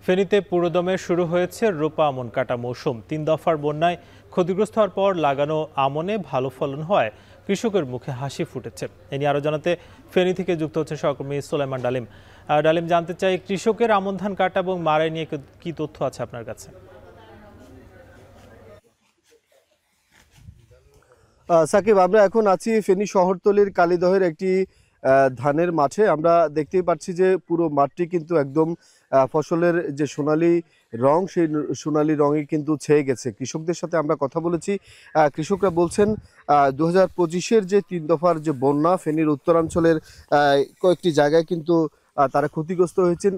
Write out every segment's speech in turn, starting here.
ফেনীতে পুরোদমে শুরু হয়েছে রোপা আমন কাটা মৌসুম। ৩ দফার বন্যায় ক্ষতিগ্রস্ত হওয়ার পর লাগানো আমনে ভালো ফলন হয় কৃষকের মুখে হাসি ফুটেছে। এ নিয়ে আরো জানাতে ফেনী থেকে যুক্ত হচ্ছে সহকর্মী সোলাইমান ডালিম। ডালিম, জানতে চাই কৃষকের আমন ধান কাটা এবং মাড়াই নিয়ে কি তথ্য আছে আপনার কাছে? সাকিব, আমরা এখন আছি ফেনী শহরতলির কালীদহের একটি ধানের মাঠে। আমরা দেখতেই পাচ্ছি যে পুরো মাঠটি কিন্তু একদম ফসলের যে সোনালী রং, সেই সোনালী রঙে কিন্তু ছেয়ে গেছে। কৃষকদের সাথে আমরা কথা বলেছি। কৃষকরা বলছেন 2025-এর যে 3 দফার যে বন্যা, ফেনীর উত্তরাঞ্চলের কয়েকটি জায়গায় কিন্তু তারা ক্ষতিগ্রস্ত হয়েছেন।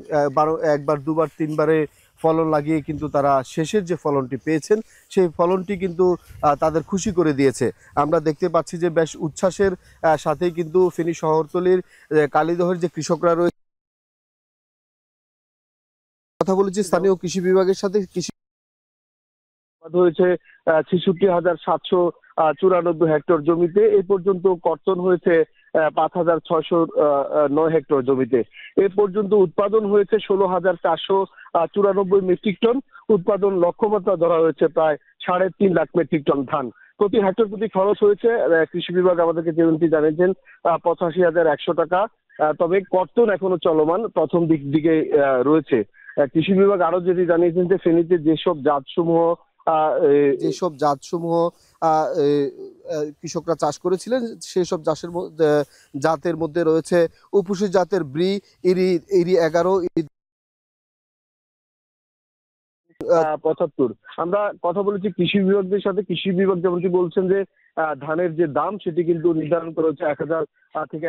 একবার, দুবার, তিনবারে ফলন লাগিয়ে কিন্তু তারা শেষের যে ফলনটি পেয়েছেন, সেই ফলনটি কিন্তু তাদের খুশি করে দিয়েছে। আমরা দেখতে পাচ্ছি যে বেশ উচ্ছ্বাসের সাথেই কিন্তু ফেনী শহরতলির কালীদহের যে কৃষকরা রয়েছে, কথা বলেছি স্থানীয় কৃষি বিভাগের সাথে। কৃষি হয়েছে 66,794 হেক্টর জমিতে। এই পর্যন্ত কর্তন হয়েছে 5,609 হেক্টর জমিতে। এ পর্যন্ত উৎপাদন হয়েছে 16,494 মেট্রিক টন। উৎপাদন লক্ষ্যমাত্রা ধরা হয়েছে প্রায় 3.5 লাখ মেট্রিক টন ধান। প্রতি হেক্টর প্রতি খরচ হয়েছে, কৃষি বিভাগ আমাদেরকে যেমনটি জানিয়েছেন, 85,100 টাকা। তবে কর্তন এখনো চলমান, প্রথম দিকে রয়েছে। কৃষি বিভাগ আরো যেটি জানিয়েছেন যে ফেনীতে যেসব জাতসমূহ কৃষকরা চাষ করেছিলেন, সেসব জাতের মধ্যে রয়েছে উপসি জাতের ব্রি, ইরি 11, 75। আমরা কথা বলেছি কৃষি বিভাগদের সাথে। কৃষি বিভাগ যেমনটি বলছেন যে ধানের যে দাম, সেটি কিন্তু নির্ধারণ করা হচ্ছে 1,000 থেকে